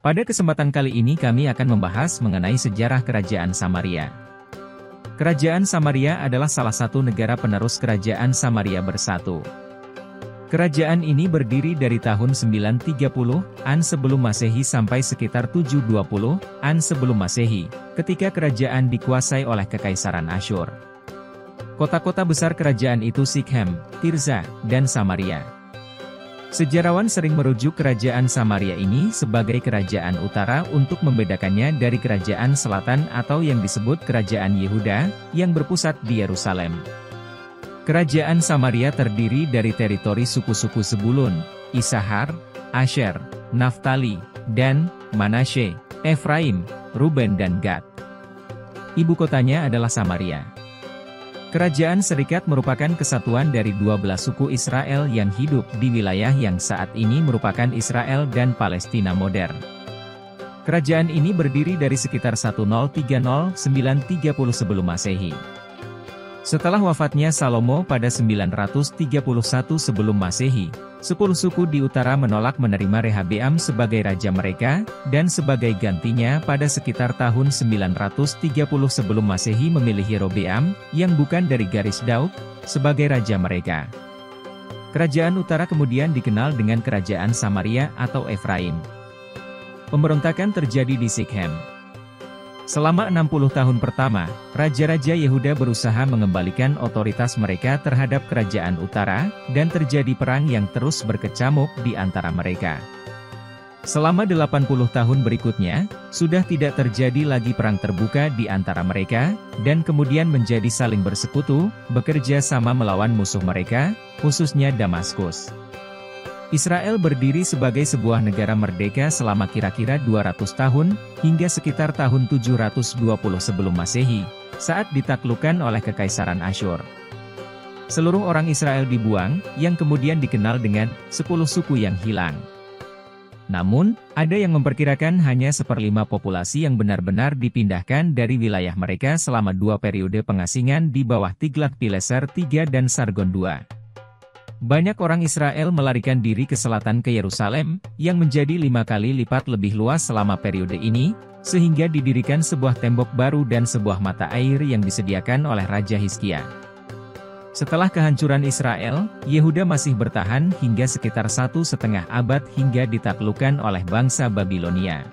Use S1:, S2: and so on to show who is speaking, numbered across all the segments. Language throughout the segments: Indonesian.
S1: Pada kesempatan kali ini kami akan membahas mengenai sejarah Kerajaan Samaria. Kerajaan Samaria adalah salah satu negara penerus Kerajaan Samaria Bersatu. Kerajaan ini berdiri dari tahun 930-an sebelum Masehi sampai sekitar 720-an sebelum Masehi, ketika kerajaan dikuasai oleh Kekaisaran Asyur. Kota-kota besar kerajaan itu Sikhem, Tirza, dan Samaria. Sejarawan sering merujuk kerajaan Samaria ini sebagai kerajaan utara untuk membedakannya dari kerajaan selatan atau yang disebut kerajaan Yehuda, yang berpusat di Yerusalem. Kerajaan Samaria terdiri dari teritori suku-suku Zebulun, Isahar, Asher, Naftali, dan Manasye, Efraim, Ruben dan Gad. Ibu kotanya adalah Samaria. Kerajaan Serikat merupakan kesatuan dari 12 suku Israel yang hidup di wilayah yang saat ini merupakan Israel dan Palestina modern. Kerajaan ini berdiri dari sekitar 1030-930 sebelum Masehi. Setelah wafatnya Salomo pada 931 sebelum Masehi, 10 suku di utara menolak menerima Rehabeam sebagai raja mereka, dan sebagai gantinya pada sekitar tahun 930 sebelum Masehi memilih Yerobeam, yang bukan dari garis Daud, sebagai raja mereka. Kerajaan utara kemudian dikenal dengan Kerajaan Samaria atau Efraim. Pemberontakan terjadi di Sikhem. Selama 60 tahun pertama, raja-raja Yehuda berusaha mengembalikan otoritas mereka terhadap kerajaan utara, dan terjadi perang yang terus berkecamuk di antara mereka. Selama 80 tahun berikutnya, sudah tidak terjadi lagi perang terbuka di antara mereka, dan kemudian menjadi saling bersekutu, bekerja sama melawan musuh mereka, khususnya Damaskus. Israel berdiri sebagai sebuah negara merdeka selama kira-kira 200 tahun, hingga sekitar tahun 720 sebelum Masehi, saat ditaklukkan oleh Kekaisaran Asyur. Seluruh orang Israel dibuang, yang kemudian dikenal dengan 10 suku yang hilang. Namun, ada yang memperkirakan hanya 1/5 populasi yang benar-benar dipindahkan dari wilayah mereka selama 2 periode pengasingan di bawah Tiglat-Pileser III dan Sargon II. Banyak orang Israel melarikan diri ke selatan ke Yerusalem, yang menjadi 5 kali lipat lebih luas selama periode ini, sehingga didirikan sebuah tembok baru dan sebuah mata air yang disediakan oleh Raja Hizkia. Setelah kehancuran Israel, Yehuda masih bertahan hingga sekitar 1,5 abad hingga ditaklukkan oleh bangsa Babilonia.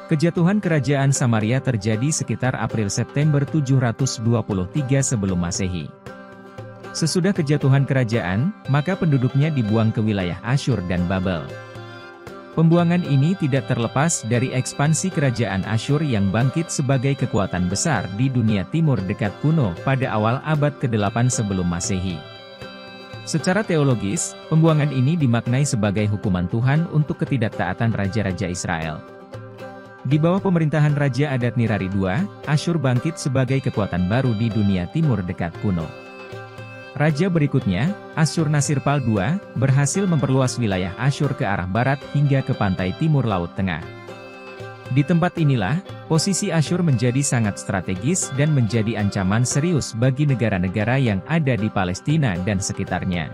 S1: Kejatuhan kerajaan Samaria terjadi sekitar April-September 723 sebelum Masehi. Sesudah kejatuhan kerajaan, maka penduduknya dibuang ke wilayah Asyur dan Babel. Pembuangan ini tidak terlepas dari ekspansi kerajaan Asyur yang bangkit sebagai kekuatan besar di dunia timur dekat kuno pada awal abad ke-8 sebelum Masehi. Secara teologis, pembuangan ini dimaknai sebagai hukuman Tuhan untuk ketidaktaatan raja-raja Israel. Di bawah pemerintahan Raja Adad-Nirari II, Asyur bangkit sebagai kekuatan baru di dunia timur dekat kuno. Raja berikutnya, Asyurnasirpal II, berhasil memperluas wilayah Asyur ke arah barat hingga ke pantai timur Laut Tengah. Di tempat inilah, posisi Asyur menjadi sangat strategis dan menjadi ancaman serius bagi negara-negara yang ada di Palestina dan sekitarnya.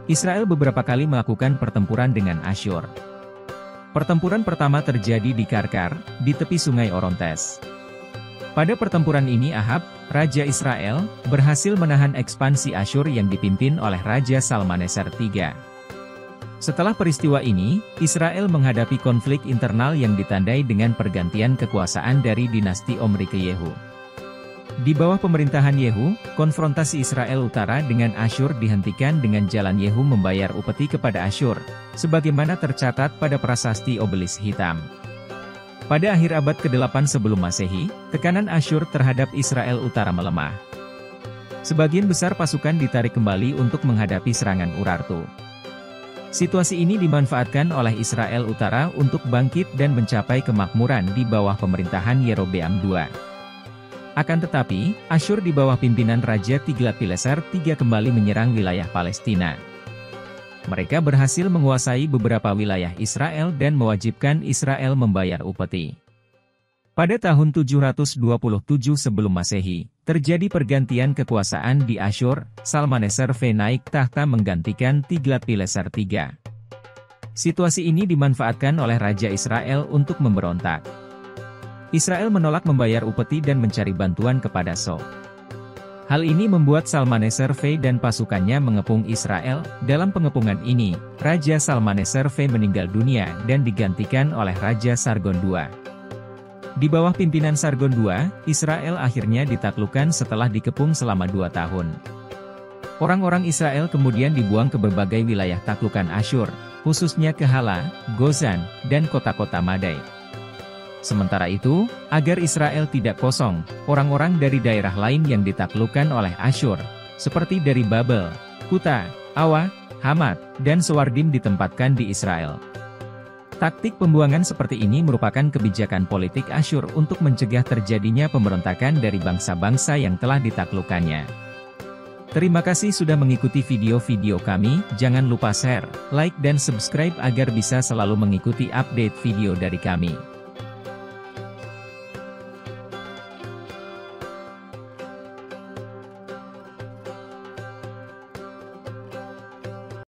S1: Israel beberapa kali melakukan pertempuran dengan Asyur. Pertempuran pertama terjadi di Karkar, di tepi sungai Orontes. Pada pertempuran ini Ahab, Raja Israel, berhasil menahan ekspansi Asyur yang dipimpin oleh Raja Salmaneser III. Setelah peristiwa ini, Israel menghadapi konflik internal yang ditandai dengan pergantian kekuasaan dari dinasti Omri ke Yehu. Di bawah pemerintahan Yehu, konfrontasi Israel Utara dengan Asyur dihentikan dengan jalan Yehu membayar upeti kepada Asyur, sebagaimana tercatat pada prasasti Obelis Hitam. Pada akhir abad ke-8 sebelum Masehi, tekanan Asyur terhadap Israel Utara melemah. Sebagian besar pasukan ditarik kembali untuk menghadapi serangan Urartu. Situasi ini dimanfaatkan oleh Israel Utara untuk bangkit dan mencapai kemakmuran di bawah pemerintahan Yerobeam II. Akan tetapi, Asyur di bawah pimpinan Raja Tiglat-Pileser III kembali menyerang wilayah Palestina. Mereka berhasil menguasai beberapa wilayah Israel dan mewajibkan Israel membayar upeti. Pada tahun 727 sebelum Masehi, terjadi pergantian kekuasaan di Asyur, Salmaneser V naik tahta menggantikan Tiglat-Pileser III. Situasi ini dimanfaatkan oleh Raja Israel untuk memberontak. Israel menolak membayar upeti dan mencari bantuan kepada So. Hal ini membuat Shalmaneser V dan pasukannya mengepung Israel. Dalam pengepungan ini, Raja Shalmaneser V meninggal dunia dan digantikan oleh Raja Sargon II. Di bawah pimpinan Sargon II, Israel akhirnya ditaklukkan setelah dikepung selama 2 tahun. Orang-orang Israel kemudian dibuang ke berbagai wilayah taklukan Asyur, khususnya ke Hala, Gozan, dan kota-kota Madai. Sementara itu, agar Israel tidak kosong, orang-orang dari daerah lain yang ditaklukkan oleh Asyur, seperti dari Babel, Kuta, Awa, Hamat, dan Sewardim ditempatkan di Israel. Taktik pembuangan seperti ini merupakan kebijakan politik Asyur untuk mencegah terjadinya pemberontakan dari bangsa-bangsa yang telah ditaklukkannya. Terima kasih sudah mengikuti video-video kami, jangan lupa share, like dan subscribe agar bisa selalu mengikuti update video dari kami.